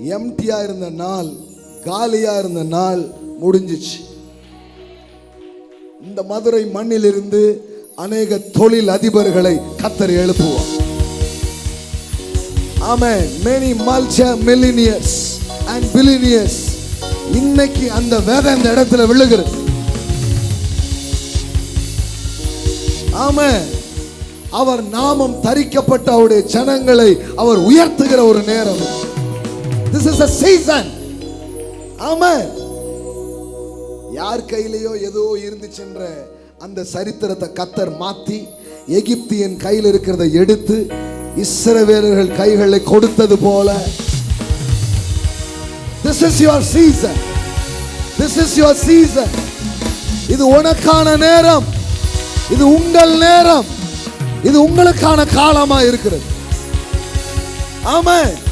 எம்டியா இருந்த நாள், காலியா இருந்த நாள் முடிஞ்சிச்சு. இந்த மதுரை மண்ணிலிருந்து அநேக தொழில் அதிபர்களை கர்த்தர் எழுப்புவார். ஆமென். many multi-millionaires and billionaires இன்னைக்கு அந்த வேத இந்த இடத்துல விழுகிறது. ஆமென். அவர் நாமம் தரிக்கப்பட்ட அவருடைய ஜனங்களை அவர் உயர்த்துகிற ஒரு நேரம். This is a season. ஆமென். யார் கையிலயோ ஏதோ இருந்துச்சுன்ற அந்த சரித்திரத்தை கர்த்தர் மாத்தி எகிப்தியன் கையில் இருக்கிறதை எடுத்து இஸ்ரவேலர்கள் கைகளை கொடுத்தது போல, this is your season. This is your season. இது உனக்கான நேரம். இது உங்கள் நேரம். இது உங்களுக்கான காலமா இருக்கிறது. ஆமென்.